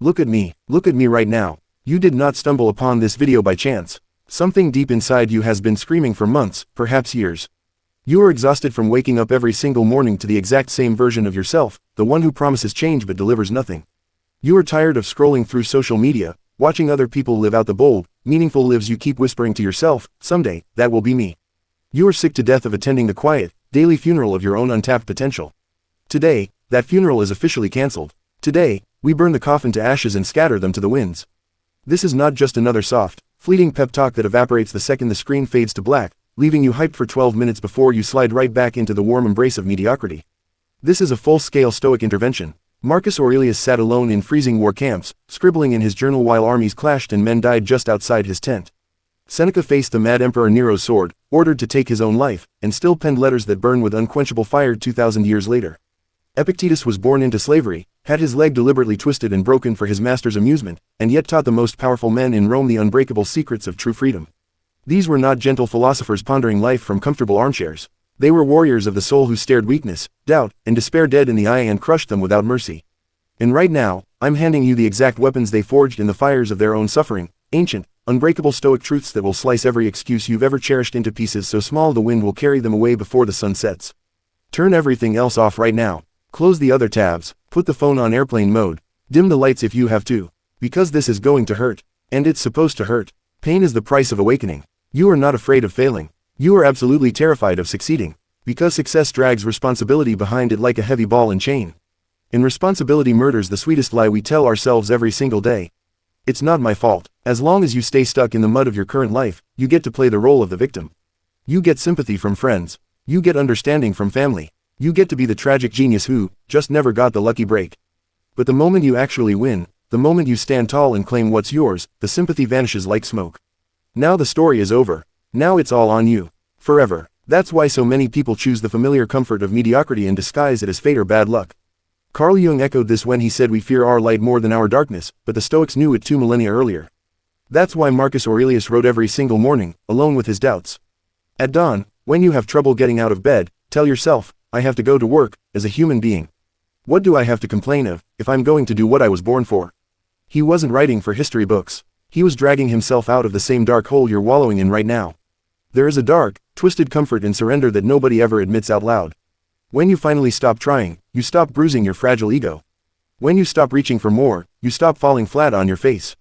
Look at me right now. You did not stumble upon this video by chance. Something deep inside you has been screaming for months, perhaps years. You are exhausted from waking up every single morning to the exact same version of yourself, the one who promises change but delivers nothing. You are tired of scrolling through social media, watching other people live out the bold, meaningful lives you keep whispering to yourself, someday, that will be me. You are sick to death of attending the quiet, daily funeral of your own untapped potential. Today, that funeral is officially cancelled. Today, we burn the coffin to ashes and scatter them to the winds. This is not just another soft, fleeting pep talk that evaporates the second the screen fades to black, leaving you hyped for 12 minutes before you slide right back into the warm embrace of mediocrity. This is a full-scale Stoic intervention. Marcus Aurelius sat alone in freezing war camps, scribbling in his journal while armies clashed and men died just outside his tent. Seneca faced the mad Emperor Nero's sword, ordered to take his own life, and still penned letters that burn with unquenchable fire 2,000 years later. Epictetus was born into slavery, had his leg deliberately twisted and broken for his master's amusement, and yet taught the most powerful men in Rome the unbreakable secrets of true freedom. These were not gentle philosophers pondering life from comfortable armchairs. They were warriors of the soul who stared weakness, doubt, and despair dead in the eye and crushed them without mercy. And right now, I'm handing you the exact weapons they forged in the fires of their own suffering, ancient, unbreakable Stoic truths that will slice every excuse you've ever cherished into pieces so small the wind will carry them away before the sun sets. Turn everything else off right now. Close the other tabs, put the phone on airplane mode, dim the lights if you have to. Because this is going to hurt. And it's supposed to hurt. Pain is the price of awakening. You are not afraid of failing. You are absolutely terrified of succeeding. Because success drags responsibility behind it like a heavy ball and chain. And responsibility murders the sweetest lie we tell ourselves every single day. It's not my fault. As long as you stay stuck in the mud of your current life, you get to play the role of the victim. You get sympathy from friends. You get understanding from family. You get to be the tragic genius who just never got the lucky break. But the moment you actually win, the moment you stand tall and claim what's yours, the sympathy vanishes like smoke. Now the story is over. Now it's all on you. Forever. That's why so many people choose the familiar comfort of mediocrity and disguise it as fate or bad luck. Carl Jung echoed this when he said we fear our light more than our darkness, but the Stoics knew it 2 millennia earlier. That's why Marcus Aurelius wrote every single morning, alone with his doubts. At dawn, when you have trouble getting out of bed, tell yourself, I have to go to work, as a human being. What do I have to complain of, if I'm going to do what I was born for? He wasn't writing for history books. He was dragging himself out of the same dark hole you're wallowing in right now. There is a dark, twisted comfort in surrender that nobody ever admits out loud. When you finally stop trying, you stop bruising your fragile ego. When you stop reaching for more, you stop falling flat on your face.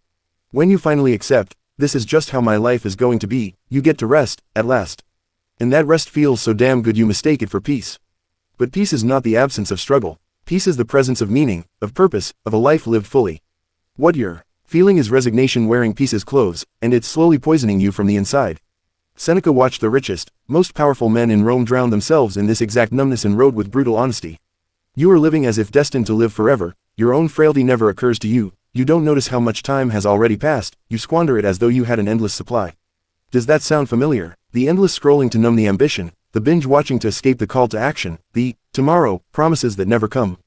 When you finally accept, this is just how my life is going to be, you get to rest, at last. And that rest feels so damn good you mistake it for peace. But peace is not the absence of struggle. Peace is the presence of meaning, of purpose, of a life lived fully. What you're feeling is resignation wearing peace's clothes, and it's slowly poisoning you from the inside. Seneca watched the richest, most powerful men in Rome drown themselves in this exact numbness and wrote with brutal honesty. You are living as if destined to live forever, your own frailty never occurs to you, you don't notice how much time has already passed, you squander it as though you had an endless supply. Does that sound familiar? The endless scrolling to numb the ambition, the binge watching to escape the call to action, the tomorrow promises that never come.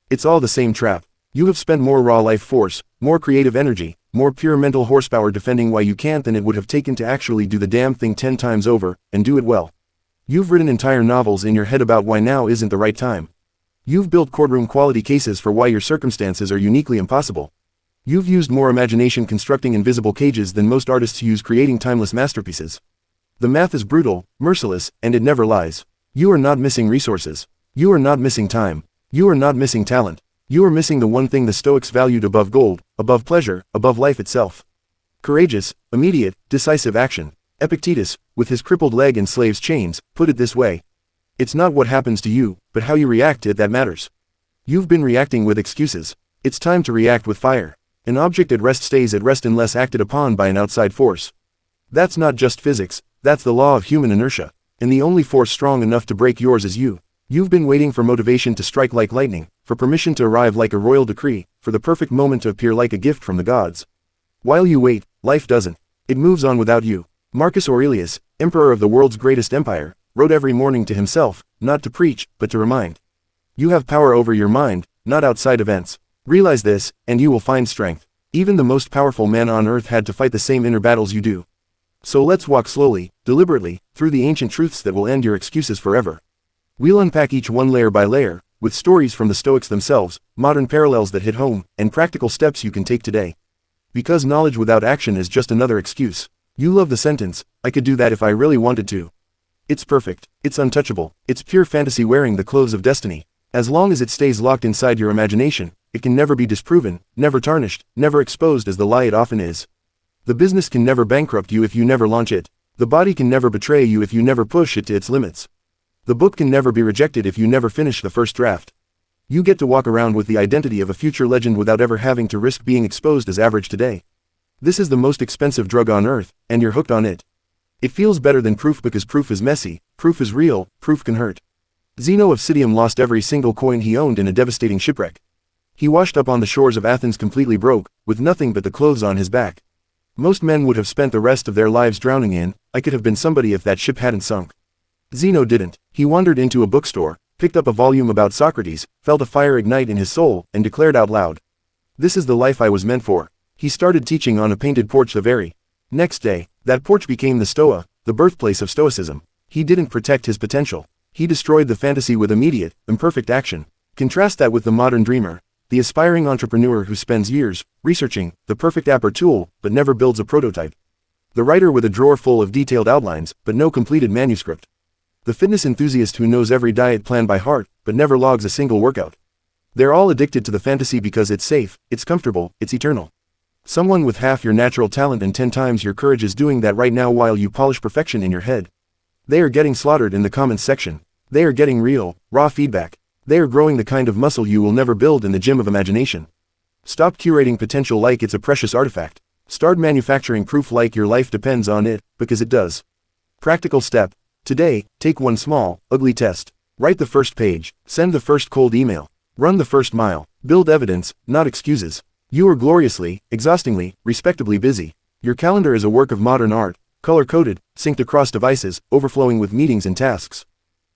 It's all the same trap. You have spent more raw life force, more creative energy, more pure mental horsepower defending why you can't than it would have taken to actually do the damn thing 10 times over, and do it well. You've written entire novels in your head about why now isn't the right time. You've built courtroom quality cases for why your circumstances are uniquely impossible. You've used more imagination constructing invisible cages than most artists use creating timeless masterpieces. The math is brutal, merciless, and it never lies. You are not missing resources. You are not missing time. You are not missing talent. You are missing the one thing the Stoics valued above gold, above pleasure, above life itself. Courageous, immediate, decisive action. Epictetus, with his crippled leg and slave's chains, put it this way. It's not what happens to you, but how you react to it that matters. You've been reacting with excuses. It's time to react with fire. An object at rest stays at rest unless acted upon by an outside force. That's not just physics, that's the law of human inertia. And the only force strong enough to break yours is you. You've been waiting for motivation to strike like lightning, for permission to arrive like a royal decree, for the perfect moment to appear like a gift from the gods. While you wait, life doesn't. It moves on without you. Marcus Aurelius, emperor of the world's greatest empire, wrote every morning to himself, not to preach, but to remind. You have power over your mind, not outside events. Realize this, and you will find strength. Even the most powerful man on earth had to fight the same inner battles you do. So let's walk slowly, deliberately, through the ancient truths that will end your excuses forever. We'll unpack each one layer by layer, with stories from the Stoics themselves, modern parallels that hit home, and practical steps you can take today. Because knowledge without action is just another excuse. You love the sentence, "I could do that if I really wanted to." It's perfect, it's untouchable, it's pure fantasy wearing the clothes of destiny. As long as it stays locked inside your imagination, it can never be disproven, never tarnished, never exposed as the lie it often is. The business can never bankrupt you if you never launch it. The body can never betray you if you never push it to its limits. The book can never be rejected if you never finish the first draft. You get to walk around with the identity of a future legend without ever having to risk being exposed as average today. This is the most expensive drug on earth, and you're hooked on it. It feels better than proof because proof is messy, proof is real, proof can hurt. Zeno of Citium lost every single coin he owned in a devastating shipwreck. He washed up on the shores of Athens completely broke, with nothing but the clothes on his back. Most men would have spent the rest of their lives drowning in, "I could have been somebody if that ship hadn't sunk." Zeno didn't. He wandered into a bookstore, picked up a volume about Socrates, felt a fire ignite in his soul, and declared out loud, "This is the life I was meant for." He started teaching on a painted porch the very next day. That porch became the Stoa, the birthplace of Stoicism. He didn't protect his potential. He destroyed the fantasy with immediate, imperfect action. Contrast that with the modern dreamer, the aspiring entrepreneur who spends years researching the perfect app or tool, but never builds a prototype. The writer with a drawer full of detailed outlines, but no completed manuscript. The fitness enthusiast who knows every diet plan by heart, but never logs a single workout. They're all addicted to the fantasy because it's safe, it's comfortable, it's eternal. Someone with half your natural talent and 10 times your courage is doing that right now while you polish perfection in your head. They are getting slaughtered in the comments section. They are getting real, raw feedback. They are growing the kind of muscle you will never build in the gym of imagination. Stop curating potential like it's a precious artifact. Start manufacturing proof like your life depends on it, because it does. Practical step. Today, take one small, ugly test. Write the first page, send the first cold email, run the first mile, build evidence, not excuses. You are gloriously, exhaustingly, respectably busy. Your calendar is a work of modern art, color-coded, synced across devices, overflowing with meetings and tasks.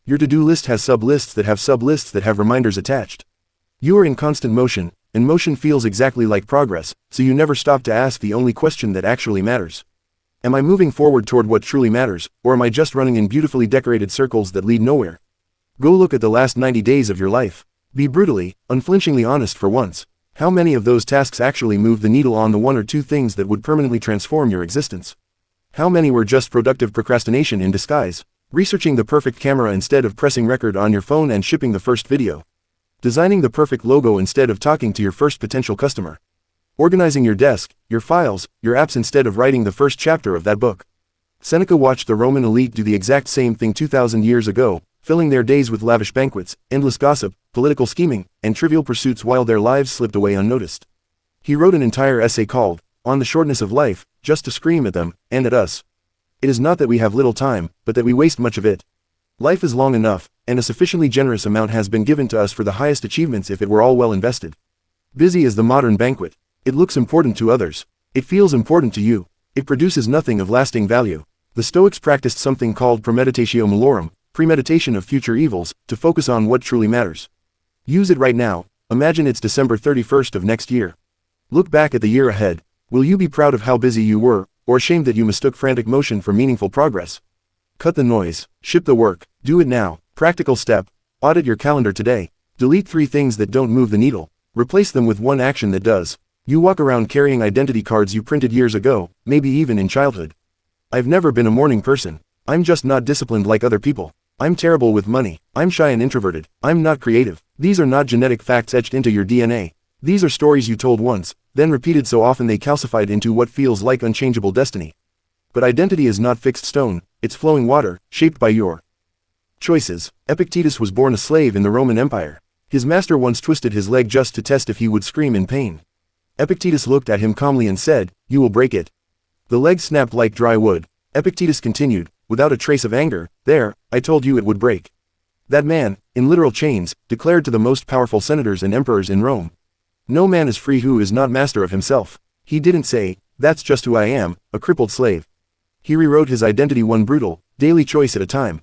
Your to-do list has sub-lists that have sub-lists that have reminders attached. You are in constant motion, and motion feels exactly like progress, so you never stop to ask the only question that actually matters. Am I moving forward toward what truly matters, or am I just running in beautifully decorated circles that lead nowhere? Go look at the last 90 days of your life. Be brutally, unflinchingly honest for once. How many of those tasks actually move the needle on the one or two things that would permanently transform your existence? How many were just productive procrastination in disguise? Researching the perfect camera instead of pressing record on your phone and shipping the first video. Designing the perfect logo instead of talking to your first potential customer. Organizing your desk, your files, your apps instead of writing the first chapter of that book. Seneca watched the Roman elite do the exact same thing 2,000 years ago, filling their days with lavish banquets, endless gossip, political scheming, and trivial pursuits while their lives slipped away unnoticed. He wrote an entire essay called, On the Shortness of Life, just to scream at them, and at us. It is not that we have little time, but that we waste much of it. Life is long enough, and a sufficiently generous amount has been given to us for the highest achievements if it were all well invested. Busy is the modern banquet. It looks important to others. It feels important to you. It produces nothing of lasting value. The Stoics practiced something called premeditatio malorum, premeditation of future evils, to focus on what truly matters. Use it right now. Imagine it's December 31st of next year. Look back at the year ahead. Will you be proud of how busy you were, or ashamed that you mistook frantic motion for meaningful progress? Cut the noise. Ship the work. Do it now. Practical step. Audit your calendar today. Delete 3 things that don't move the needle. Replace them with one action that does. You walk around carrying identity cards you printed years ago, maybe even in childhood. I've never been a morning person. I'm just not disciplined like other people. I'm terrible with money. I'm shy and introverted. I'm not creative. These are not genetic facts etched into your DNA. These are stories you told once, then repeated so often they calcified into what feels like unchangeable destiny. But identity is not fixed stone, it's flowing water, shaped by your choices. Epictetus was born a slave in the Roman Empire. His master once twisted his leg just to test if he would scream in pain. Epictetus looked at him calmly and said, "You will break it." The leg snapped like dry wood. Epictetus continued, without a trace of anger, "There, I told you it would break." That man, in literal chains, declared to the most powerful senators and emperors in Rome, "No man is free who is not master of himself." He didn't say, "That's just who I am, a crippled slave." He rewrote his identity one brutal, daily choice at a time.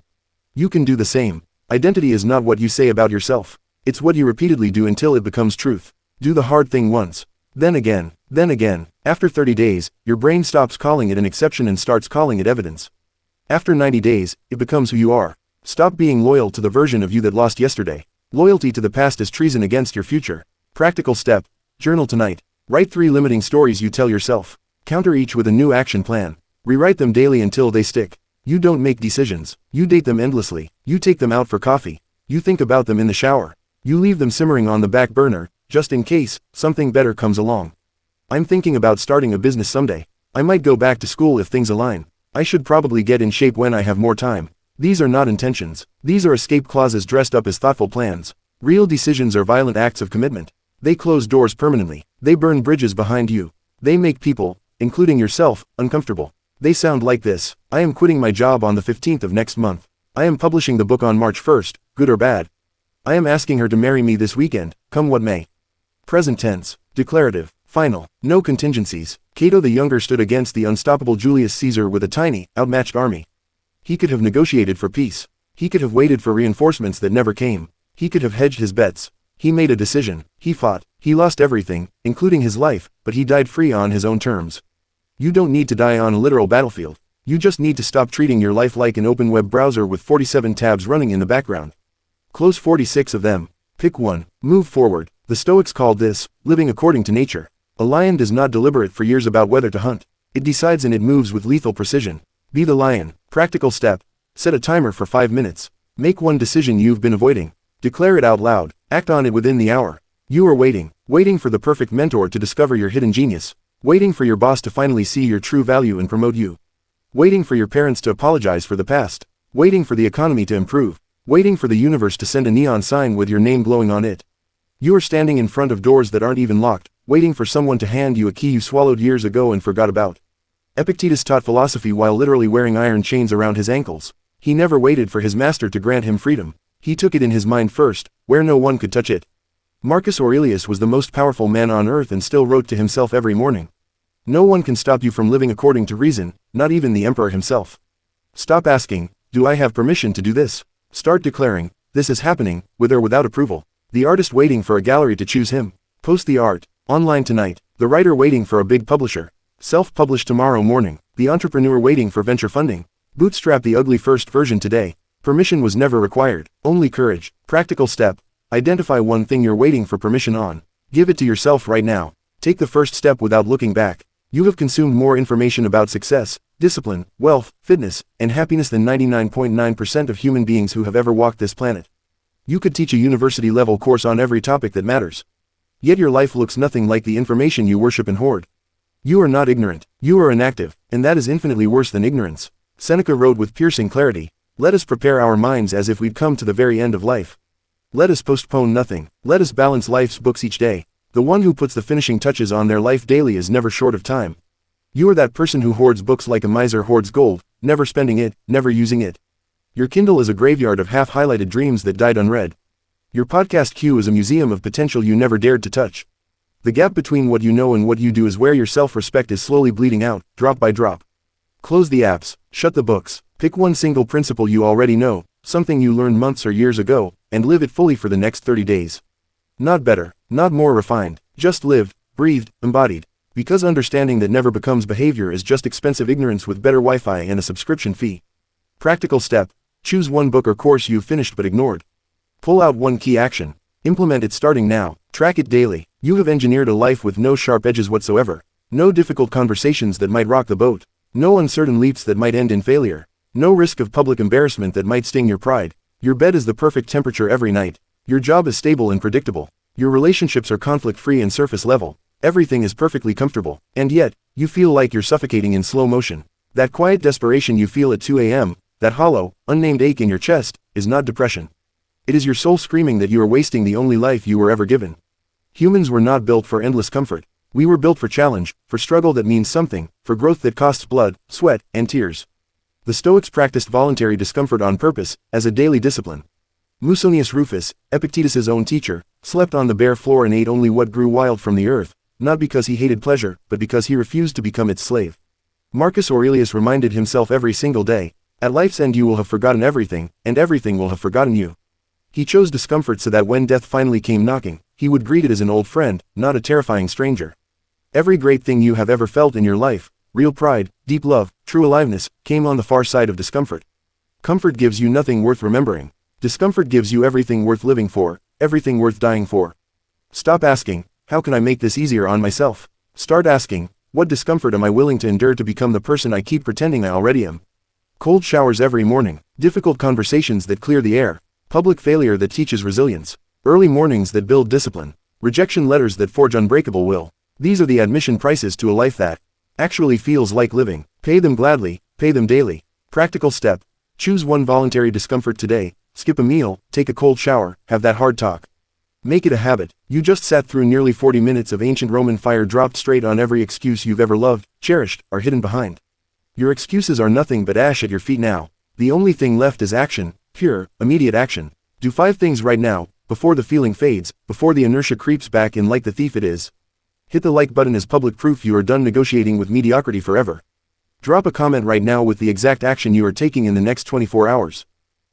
You can do the same. Identity is not what you say about yourself. It's what you repeatedly do until it becomes truth. Do the hard thing once. Then again. Then again. After 30 days, your brain stops calling it an exception and starts calling it evidence. After 90 days, it becomes who you are. Stop being loyal to the version of you that lost yesterday. Loyalty to the past is treason against your future. Practical step. Journal tonight. Write 3 limiting stories you tell yourself. Counter each with a new action plan. Rewrite them daily until they stick. You don't make decisions. You date them endlessly. You take them out for coffee. You think about them in the shower. You leave them simmering on the back burner, just in case something better comes along. I'm thinking about starting a business someday. I might go back to school if things align. I should probably get in shape when I have more time. These are not intentions. These are escape clauses dressed up as thoughtful plans. Real decisions are violent acts of commitment. They close doors permanently. They burn bridges behind you. They make people, including yourself, uncomfortable. They sound like this. I am quitting my job on the 15th of next month. I am publishing the book on March 1st, good or bad. I am asking her to marry me this weekend, come what may. Present tense, declarative, final, no contingencies. Cato the Younger stood against the unstoppable Julius Caesar with a tiny, outmatched army. He could have negotiated for peace. He could have waited for reinforcements that never came. He could have hedged his bets. He made a decision. He fought. He lost everything, including his life, but he died free on his own terms. You don't need to die on a literal battlefield. You just need to stop treating your life like an open web browser with 47 tabs running in the background. Close 46 of them. Pick one. Move forward. The Stoics called this, living according to nature. A lion does not deliberate for years about whether to hunt. It decides and it moves with lethal precision. Be the lion. Practical step. Set a timer for 5 minutes. Make one decision you've been avoiding. Declare it out loud. Act on it within the hour. You are waiting. Waiting for the perfect mentor to discover your hidden genius. Waiting for your boss to finally see your true value and promote you. Waiting for your parents to apologize for the past. Waiting for the economy to improve. Waiting for the universe to send a neon sign with your name glowing on it. You are standing in front of doors that aren't even locked, waiting for someone to hand you a key you swallowed years ago and forgot about. Epictetus taught philosophy while literally wearing iron chains around his ankles. He never waited for his master to grant him freedom. He took it in his mind first, where no one could touch it. Marcus Aurelius was the most powerful man on earth and still wrote to himself every morning. No one can stop you from living according to reason, not even the emperor himself. Stop asking, do I have permission to do this? Start declaring, this is happening, with or without approval. The artist waiting for a gallery to choose him. Post the art. Online tonight. The writer waiting for a big publisher. Self-publish tomorrow morning. The entrepreneur waiting for venture funding. Bootstrap the ugly first version today. Permission was never required, only courage. Practical step. Identify one thing you're waiting for permission on. Give it to yourself right now. Take the first step without looking back. You have consumed more information about success, discipline, wealth, fitness, and happiness than 99.9% of human beings who have ever walked this planet. You could teach a university-level course on every topic that matters. Yet your life looks nothing like the information you worship and hoard. You are not ignorant, you are inactive, and that is infinitely worse than ignorance. Seneca wrote with piercing clarity, let us prepare our minds as if we'd come to the very end of life. Let us postpone nothing, let us balance life's books each day. The one who puts the finishing touches on their life daily is never short of time. You are that person who hoards books like a miser hoards gold, never spending it, never using it. Your Kindle is a graveyard of half-highlighted dreams that died unread. Your podcast queue is a museum of potential you never dared to touch. The gap between what you know and what you do is where your self-respect is slowly bleeding out, drop by drop. Close the apps, shut the books, pick one single principle you already know, something you learned months or years ago, and live it fully for the next 30 days. Not better, not more refined, just lived, breathed, embodied. Because understanding that never becomes behavior is just expensive ignorance with better Wi-Fi and a subscription fee. Practical step. Choose one book or course you've finished but ignored. Pull out one key action. Implement it starting now. Track it daily. You have engineered a life with no sharp edges whatsoever. No difficult conversations that might rock the boat. No uncertain leaps that might end in failure. No risk of public embarrassment that might sting your pride. Your bed is the perfect temperature every night. Your job is stable and predictable. Your relationships are conflict-free and surface level. Everything is perfectly comfortable. And yet, you feel like you're suffocating in slow motion. That quiet desperation you feel at 2 a.m., that hollow, unnamed ache in your chest, is not depression. It is your soul screaming that you are wasting the only life you were ever given. Humans were not built for endless comfort. We were built for challenge, for struggle that means something, for growth that costs blood, sweat, and tears. The Stoics practiced voluntary discomfort on purpose, as a daily discipline. Musonius Rufus, Epictetus' own teacher, slept on the bare floor and ate only what grew wild from the earth, not because he hated pleasure, but because he refused to become its slave. Marcus Aurelius reminded himself every single day, at life's end you will have forgotten everything, and everything will have forgotten you. He chose discomfort so that when death finally came knocking, he would greet it as an old friend, not a terrifying stranger. Every great thing you have ever felt in your life, real pride, deep love, true aliveness, came on the far side of discomfort. Comfort gives you nothing worth remembering. Discomfort gives you everything worth living for, everything worth dying for. Stop asking, how can I make this easier on myself? Start asking, what discomfort am I willing to endure to become the person I keep pretending I already am? Cold showers every morning, difficult conversations that clear the air, public failure that teaches resilience, early mornings that build discipline, rejection letters that forge unbreakable will. These are the admission prices to a life that actually feels like living. Pay them gladly, pay them daily. Practical step. Choose one voluntary discomfort today. Skip a meal, take a cold shower, have that hard talk. Make it a habit. You just sat through nearly 40 minutes of ancient Roman fire dropped straight on every excuse you've ever loved, cherished, or hidden behind. Your excuses are nothing but ash at your feet now. The only thing left is action, pure, immediate action. Do 5 things right now, before the feeling fades, before the inertia creeps back in like the thief it is. Hit the like button as public proof you are done negotiating with mediocrity forever. Drop a comment right now with the exact action you are taking in the next 24 hours.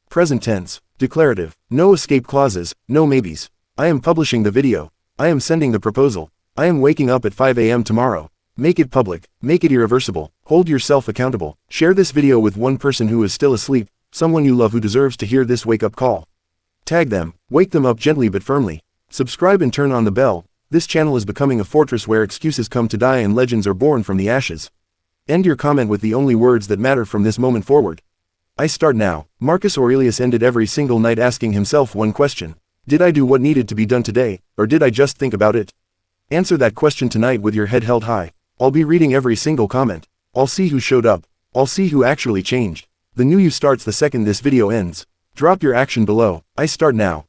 Present tense, declarative, no escape clauses, no maybes. I am publishing the video. I am sending the proposal. I am waking up at 5 a.m. tomorrow. Make it public, make it irreversible, hold yourself accountable. Share this video with one person who is still asleep, someone you love who deserves to hear this wake-up call. Tag them, wake them up gently but firmly. Subscribe and turn on the bell. This channel is becoming a fortress where excuses come to die and legends are born from the ashes. End your comment with the only words that matter from this moment forward. I start now. Marcus Aurelius ended every single night asking himself one question. Did I do what needed to be done today, or did I just think about it? Answer that question tonight with your head held high. I'll be reading every single comment. I'll see who showed up. I'll see who actually changed. The new you starts the second this video ends. Drop your action below. I start now.